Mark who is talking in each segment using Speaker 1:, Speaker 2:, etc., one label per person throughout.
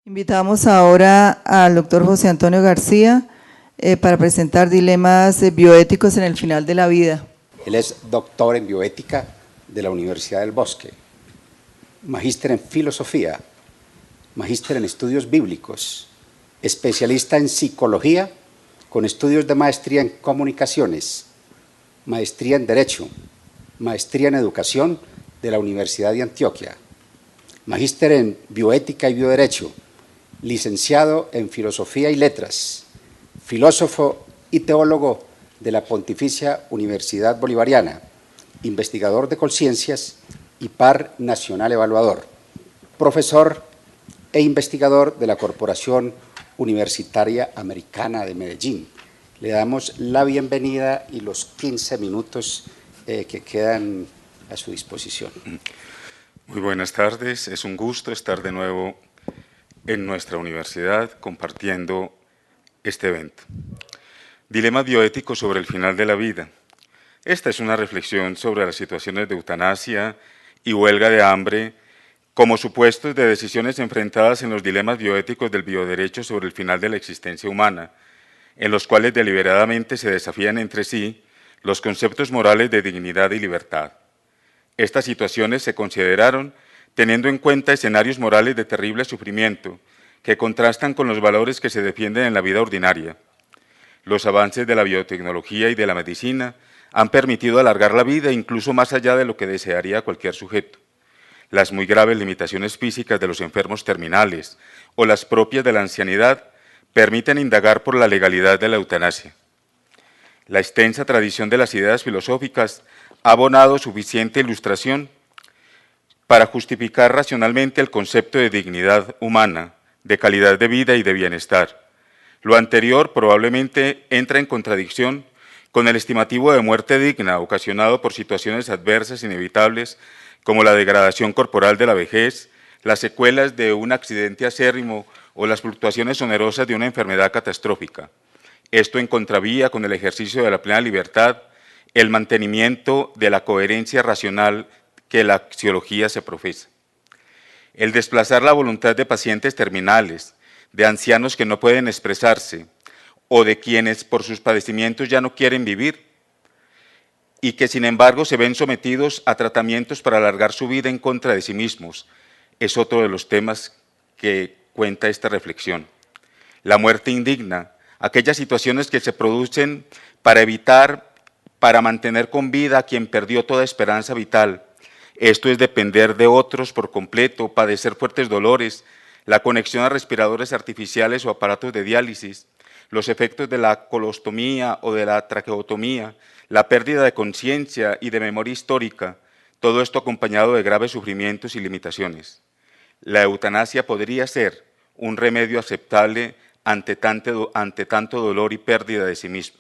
Speaker 1: Invitamos ahora al doctor José Antonio García para presentar dilemas bioéticos en el final de la vida.
Speaker 2: Él es doctor en bioética de la Universidad del Bosque, magíster en filosofía, magíster en estudios bíblicos, especialista en psicología con estudios de maestría en comunicaciones, maestría en derecho, maestría en educación de la Universidad de Antioquia, magíster en bioética y bioderecho, licenciado en filosofía y letras, filósofo y teólogo de la Pontificia Universidad Bolivariana, investigador de conciencias y par nacional evaluador, profesor e investigador de la Corporación Universitaria Americana de Medellín. Le damos la bienvenida y los 15 minutos que quedan a su disposición.
Speaker 3: Muy buenas tardes, es un gusto estar de nuevo en nuestra universidad compartiendo este evento. Dilemas bioéticos sobre el final de la vida. Esta es una reflexión sobre las situaciones de eutanasia y huelga de hambre como supuestos de decisiones enfrentadas en los dilemas bioéticos del bioderecho sobre el final de la existencia humana, en los cuales deliberadamente se desafían entre sí los conceptos morales de dignidad y libertad. Estas situaciones se consideraron teniendo en cuenta escenarios morales de terrible sufrimiento que contrastan con los valores que se defienden en la vida ordinaria. Los avances de la biotecnología y de la medicina han permitido alargar la vida incluso más allá de lo que desearía cualquier sujeto. Las muy graves limitaciones físicas de los enfermos terminales o las propias de la ancianidad permiten indagar por la legalidad de la eutanasia. La extensa tradición de las ideas filosóficas ha abonado suficiente ilustración para justificar racionalmente el concepto de dignidad humana, de calidad de vida y de bienestar. Lo anterior probablemente entra en contradicción con el estimativo de muerte digna ocasionado por situaciones adversas inevitables como la degradación corporal de la vejez, las secuelas de un accidente acérrimo o las fluctuaciones onerosas de una enfermedad catastrófica. Esto en contravía con el ejercicio de la plena libertad, el mantenimiento de la coherencia racional que la axiología se profesa. El desplazar la voluntad de pacientes terminales, de ancianos que no pueden expresarse o de quienes por sus padecimientos ya no quieren vivir y que sin embargo se ven sometidos a tratamientos para alargar su vida en contra de sí mismos, es otro de los temas que cuenta esta reflexión. La muerte indigna, aquellas situaciones que se producen para mantener con vida a quien perdió toda esperanza vital. Esto es depender de otros por completo, padecer fuertes dolores, la conexión a respiradores artificiales o aparatos de diálisis, los efectos de la colostomía o de la traqueotomía, la pérdida de conciencia y de memoria histórica, todo esto acompañado de graves sufrimientos y limitaciones. La eutanasia podría ser un remedio aceptable ante tanto dolor y pérdida de sí mismo.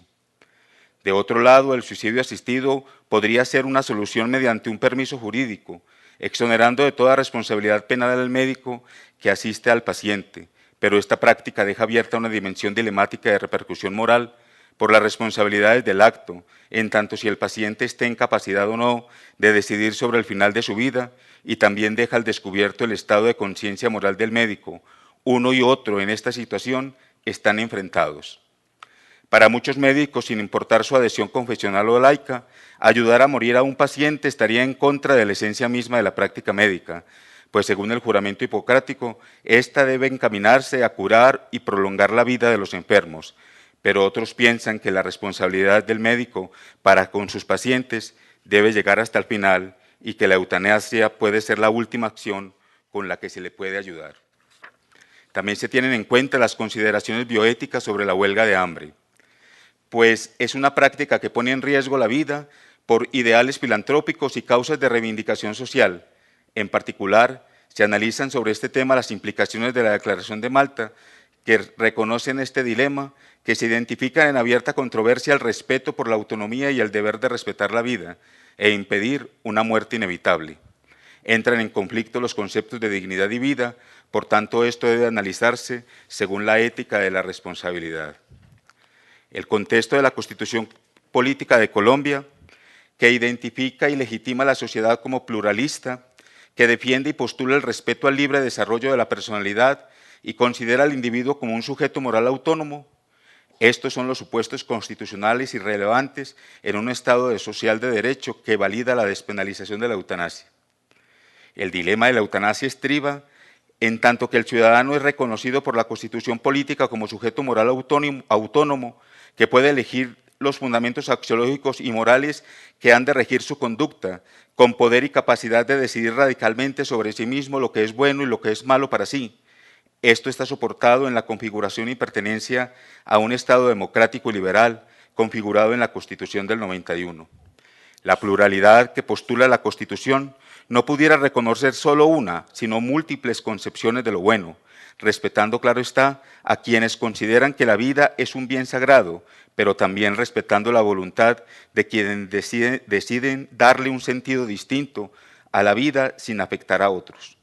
Speaker 3: De otro lado, el suicidio asistido podría ser una solución mediante un permiso jurídico, exonerando de toda responsabilidad penal al médico que asiste al paciente, pero esta práctica deja abierta una dimensión dilemática de repercusión moral por las responsabilidades del acto, en tanto si el paciente esté en capacidad o no de decidir sobre el final de su vida, y también deja al descubierto el estado de conciencia moral del médico. Uno y otro en esta situación están enfrentados. Para muchos médicos, sin importar su adhesión confesional o laica, ayudar a morir a un paciente estaría en contra de la esencia misma de la práctica médica, pues según el juramento hipocrático, ésta debe encaminarse a curar y prolongar la vida de los enfermos, pero otros piensan que la responsabilidad del médico para con sus pacientes debe llegar hasta el final y que la eutanasia puede ser la última acción con la que se le puede ayudar. También se tienen en cuenta las consideraciones bioéticas sobre la huelga de hambre, pues es una práctica que pone en riesgo la vida por ideales filantrópicos y causas de reivindicación social. En particular, se analizan sobre este tema las implicaciones de la Declaración de Malta, que reconocen este dilema, que se identifican en abierta controversia el respeto por la autonomía y el deber de respetar la vida e impedir una muerte inevitable. Entran en conflicto los conceptos de dignidad y vida, por tanto esto debe analizarse según la ética de la responsabilidad. El contexto de la Constitución Política de Colombia, que identifica y legitima la sociedad como pluralista, que defiende y postula el respeto al libre desarrollo de la personalidad y considera al individuo como un sujeto moral autónomo. Estos son los supuestos constitucionales y relevantes en un Estado social de derecho que valida la despenalización de la eutanasia. El dilema de la eutanasia estriba en tanto que el ciudadano es reconocido por la Constitución política como sujeto moral autónomo que puede elegir los fundamentos axiológicos y morales que han de regir su conducta, con poder y capacidad de decidir radicalmente sobre sí mismo lo que es bueno y lo que es malo para sí. Esto está soportado en la configuración y pertenencia a un Estado democrático y liberal, configurado en la Constitución del 91. La pluralidad que postula la Constitución no pudiera reconocer solo una, sino múltiples concepciones de lo bueno, respetando, claro está, a quienes consideran que la vida es un bien sagrado, pero también respetando la voluntad de quienes deciden darle un sentido distinto a la vida sin afectar a otros.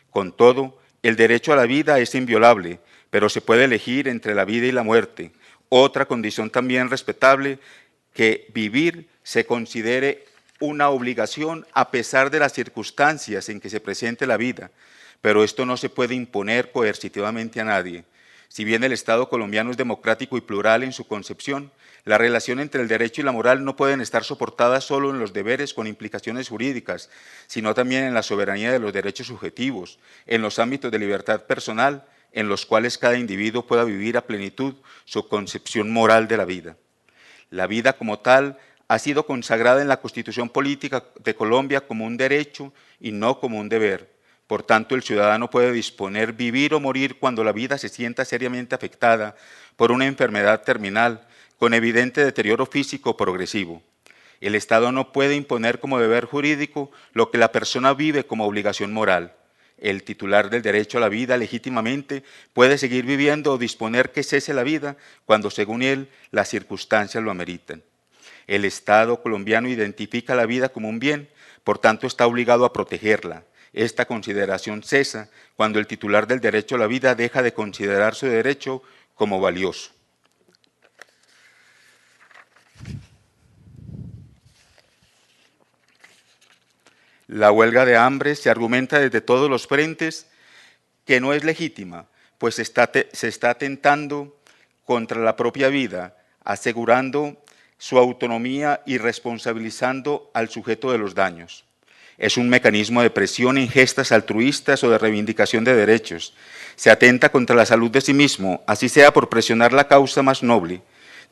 Speaker 3: Con todo, el derecho a la vida es inviolable, pero se puede elegir entre la vida y la muerte. Otra condición también respetable, que vivir se considere una obligación a pesar de las circunstancias en que se presente la vida, pero esto no se puede imponer coercitivamente a nadie. Si bien el Estado colombiano es democrático y plural en su concepción, la relación entre el derecho y la moral no pueden estar soportadas solo en los deberes con implicaciones jurídicas, sino también en la soberanía de los derechos subjetivos, en los ámbitos de libertad personal, en los cuales cada individuo pueda vivir a plenitud su concepción moral de la vida. La vida como tal ha sido consagrada en la Constitución Política de Colombia como un derecho y no como un deber. Por tanto, el ciudadano puede disponer vivir o morir cuando la vida se sienta seriamente afectada por una enfermedad terminal con evidente deterioro físico progresivo. El Estado no puede imponer como deber jurídico lo que la persona vive como obligación moral. El titular del derecho a la vida legítimamente puede seguir viviendo o disponer que cese la vida cuando, según él, las circunstancias lo ameritan. El Estado colombiano identifica la vida como un bien, por tanto está obligado a protegerla. Esta consideración cesa cuando el titular del derecho a la vida deja de considerar su derecho como valioso. La huelga de hambre se argumenta desde todos los frentes que no es legítima, pues se está atentando contra la propia vida, asegurando su autonomía y responsabilizando al sujeto de los daños. Es un mecanismo de presión en gestas altruistas o de reivindicación de derechos. Se atenta contra la salud de sí mismo, así sea por presionar la causa más noble.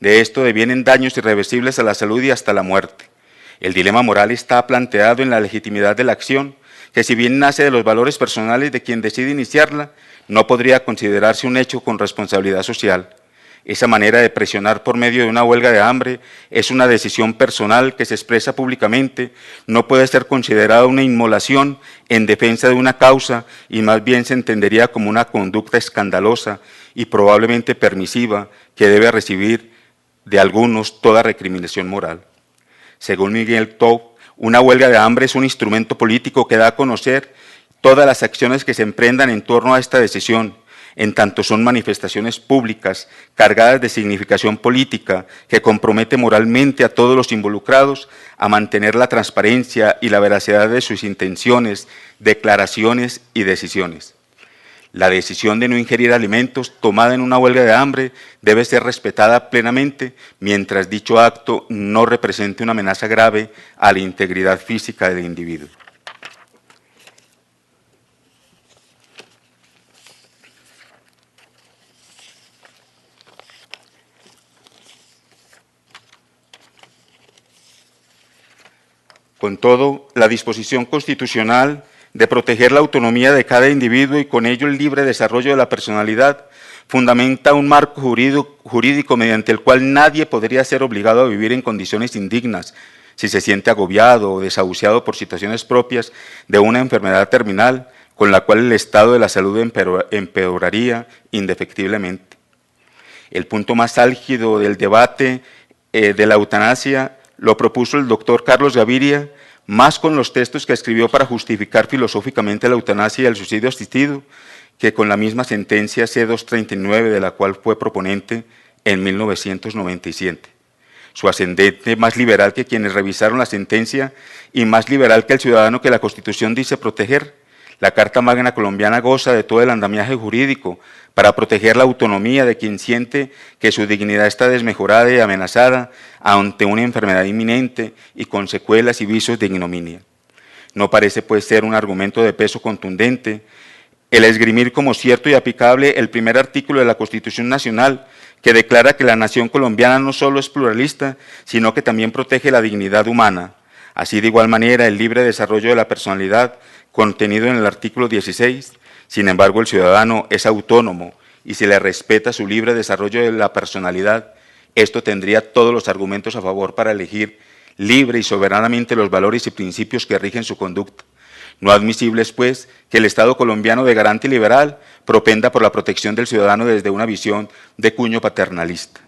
Speaker 3: De esto devienen daños irreversibles a la salud y hasta la muerte. El dilema moral está planteado en la legitimidad de la acción, que si bien nace de los valores personales de quien decide iniciarla, no podría considerarse un hecho con responsabilidad social. Esa manera de presionar por medio de una huelga de hambre es una decisión personal que se expresa públicamente, no puede ser considerada una inmolación en defensa de una causa y más bien se entendería como una conducta escandalosa y probablemente permisiva que debe recibir de algunos toda recriminación moral. Según Miguel Taub, una huelga de hambre es un instrumento político que da a conocer todas las acciones que se emprendan en torno a esta decisión, en tanto son manifestaciones públicas cargadas de significación política que compromete moralmente a todos los involucrados a mantener la transparencia y la veracidad de sus intenciones, declaraciones y decisiones. La decisión de no ingerir alimentos tomada en una huelga de hambre debe ser respetada plenamente mientras dicho acto no represente una amenaza grave a la integridad física del individuo. Con todo, la disposición constitucional de proteger la autonomía de cada individuo y con ello el libre desarrollo de la personalidad fundamenta un marco jurídico mediante el cual nadie podría ser obligado a vivir en condiciones indignas si se siente agobiado o desahuciado por situaciones propias de una enfermedad terminal con la cual el estado de la salud empeoraría indefectiblemente. El punto más álgido del debate de la eutanasia lo propuso el doctor Carlos Gaviria, más con los textos que escribió para justificar filosóficamente la eutanasia y el suicidio asistido, que con la misma sentencia C-239, de la cual fue proponente en 1997. Su ascendente más liberal que quienes revisaron la sentencia y más liberal que el ciudadano que la Constitución dice proteger, La Carta Magna colombiana goza de todo el andamiaje jurídico para proteger la autonomía de quien siente que su dignidad está desmejorada y amenazada ante una enfermedad inminente y con secuelas y vicios de ignominia. No parece pues ser un argumento de peso contundente el esgrimir como cierto y aplicable el primer artículo de la Constitución Nacional, que declara que la nación colombiana no solo es pluralista, sino que también protege la dignidad humana. Así, de igual manera, el libre desarrollo de la personalidad, contenido en el artículo 16, sin embargo, el ciudadano es autónomo y se le respeta su libre desarrollo de la personalidad. Esto tendría todos los argumentos a favor para elegir libre y soberanamente los valores y principios que rigen su conducta. No admisible es, pues, que el Estado colombiano de garante liberal propenda por la protección del ciudadano desde una visión de cuño paternalista.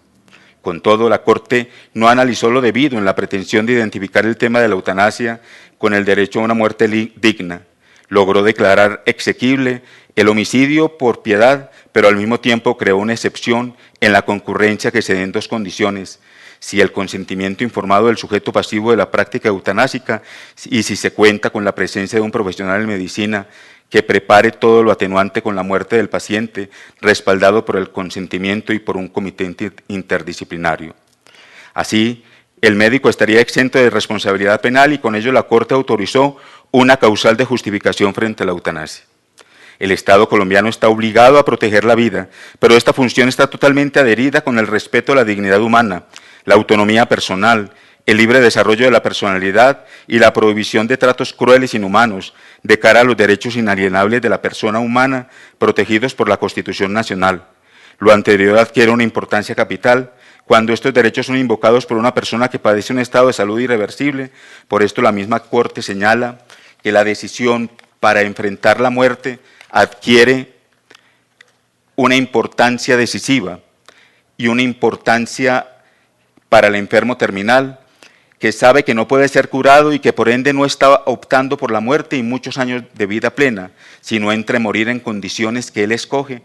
Speaker 3: Con todo, la Corte no analizó lo debido en la pretensión de identificar el tema de la eutanasia con el derecho a una muerte digna. Logró declarar exequible el homicidio por piedad, pero al mismo tiempo creó una excepción en la concurrencia que se den dos condiciones: si el consentimiento informado del sujeto pasivo de la práctica eutanásica y si se cuenta con la presencia de un profesional en medicina que prepare todo lo atenuante con la muerte del paciente, respaldado por el consentimiento y por un comité interdisciplinario. Así, el médico estaría exento de responsabilidad penal y con ello la Corte autorizó una causal de justificación frente a la eutanasia. El Estado colombiano está obligado a proteger la vida, pero esta función está totalmente adherida con el respeto a la dignidad humana, la autonomía personal, el libre desarrollo de la personalidad y la prohibición de tratos crueles e inhumanos de cara a los derechos inalienables de la persona humana protegidos por la Constitución Nacional. Lo anterior adquiere una importancia capital cuando estos derechos son invocados por una persona que padece un estado de salud irreversible. Por esto la misma Corte señala que la decisión para enfrentar la muerte adquiere una importancia decisiva y una importancia para el enfermo terminal, que sabe que no puede ser curado y que por ende no está optando por la muerte y muchos años de vida plena, sino entre morir en condiciones que él escoge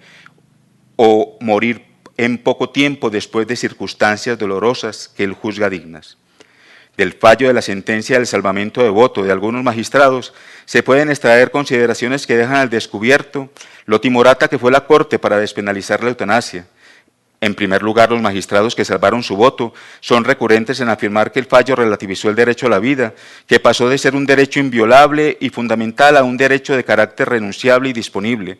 Speaker 3: o morir en poco tiempo después de circunstancias dolorosas que él juzga dignas. Del fallo de la sentencia del salvamento de voto de algunos magistrados se pueden extraer consideraciones que dejan al descubierto lo timorata que fue la Corte para despenalizar la eutanasia. En primer lugar, los magistrados que salvaron su voto son recurrentes en afirmar que el fallo relativizó el derecho a la vida, que pasó de ser un derecho inviolable y fundamental a un derecho de carácter renunciable y disponible.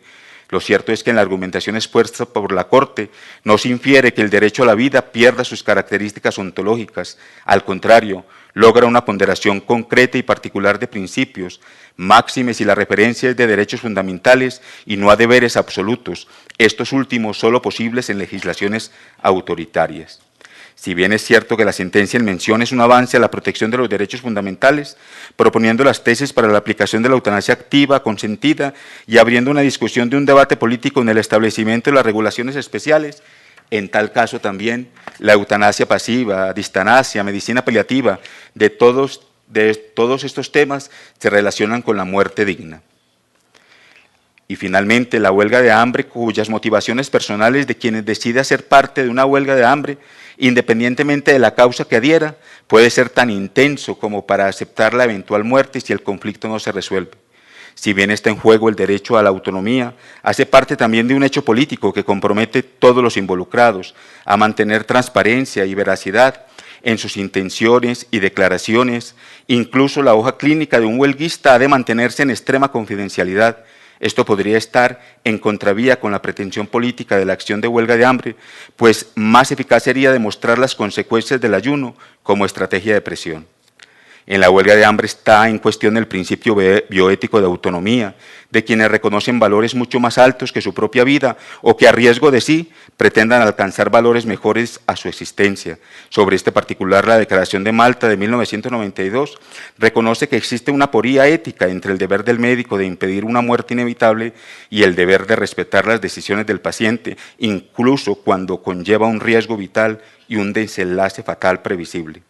Speaker 3: Lo cierto es que en la argumentación expuesta por la Corte no se infiere que el derecho a la vida pierda sus características ontológicas. Al contrario, logra una ponderación concreta y particular de principios, máximes y la referencia es de derechos fundamentales y no a deberes absolutos, estos últimos solo posibles en legislaciones autoritarias. Si bien es cierto que la sentencia en mención es un avance a la protección de los derechos fundamentales, proponiendo las tesis para la aplicación de la eutanasia activa, consentida y abriendo una discusión de un debate político en el establecimiento de las regulaciones especiales, en tal caso también la eutanasia pasiva, distanasia, medicina paliativa, de todos estos temas se relacionan con la muerte digna. Y finalmente, la huelga de hambre, cuyas motivaciones personales de quienes decide hacer parte de una huelga de hambre, independientemente de la causa que adhiera, puede ser tan intenso como para aceptar la eventual muerte si el conflicto no se resuelve. Si bien está en juego el derecho a la autonomía, hace parte también de un hecho político que compromete a todos los involucrados a mantener transparencia y veracidad en sus intenciones y declaraciones. Incluso la hoja clínica de un huelguista ha de mantenerse en extrema confidencialidad. Esto podría estar en contravía con la pretensión política de la acción de huelga de hambre, pues más eficaz sería demostrar las consecuencias del ayuno como estrategia de presión. En la huelga de hambre está en cuestión el principio bioético de autonomía, de quienes reconocen valores mucho más altos que su propia vida o que a riesgo de sí pretendan alcanzar valores mejores a su existencia. Sobre este particular, la Declaración de Malta de 1992 reconoce que existe una aporía ética entre el deber del médico de impedir una muerte inevitable y el deber de respetar las decisiones del paciente, incluso cuando conlleva un riesgo vital y un desenlace fatal previsible.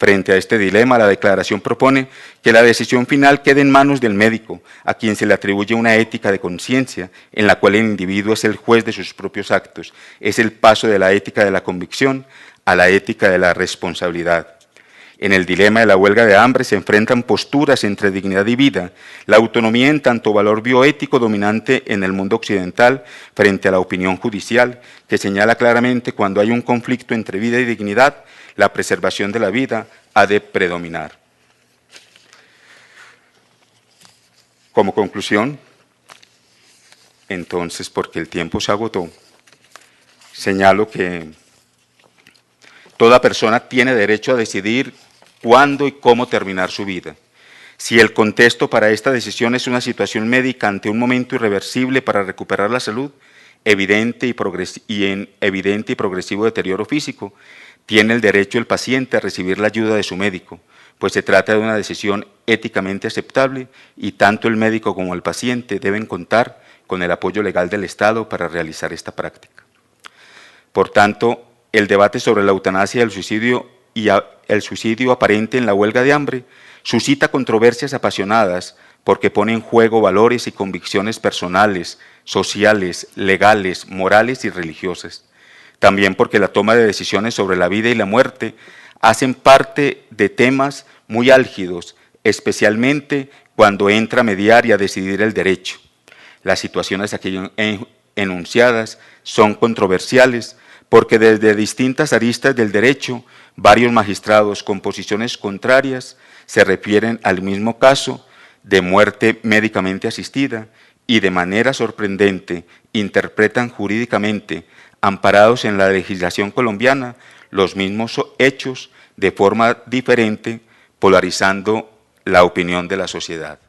Speaker 3: Frente a este dilema, la declaración propone que la decisión final quede en manos del médico, a quien se le atribuye una ética de conciencia, en la cual el individuo es el juez de sus propios actos. Es el paso de la ética de la convicción a la ética de la responsabilidad. En el dilema de la huelga de hambre se enfrentan posturas entre dignidad y vida, la autonomía en tanto valor bioético dominante en el mundo occidental frente a la opinión judicial, que señala claramente cuando hay un conflicto entre vida y dignidad, la preservación de la vida ha de predominar. Como conclusión, entonces, porque el tiempo se agotó, señalo que toda persona tiene derecho a decidir cuándo y cómo terminar su vida. Si el contexto para esta decisión es una situación médica ante un momento irreversible para recuperar la salud, evidente y progresivo deterioro físico, tiene el derecho el paciente a recibir la ayuda de su médico, pues se trata de una decisión éticamente aceptable y tanto el médico como el paciente deben contar con el apoyo legal del Estado para realizar esta práctica. Por tanto, el debate sobre la eutanasia y el suicidio aparente en la huelga de hambre suscita controversias apasionadas porque pone en juego valores y convicciones personales, sociales, legales, morales y religiosas. También porque la toma de decisiones sobre la vida y la muerte hacen parte de temas muy álgidos, especialmente cuando entra a mediar y a decidir el derecho. Las situaciones aquí enunciadas son controversiales porque desde distintas aristas del derecho, varios magistrados con posiciones contrarias se refieren al mismo caso de muerte médicamente asistida y de manera sorprendente interpretan jurídicamente, amparados en la legislación colombiana, los mismos hechos de forma diferente, polarizando la opinión de la sociedad.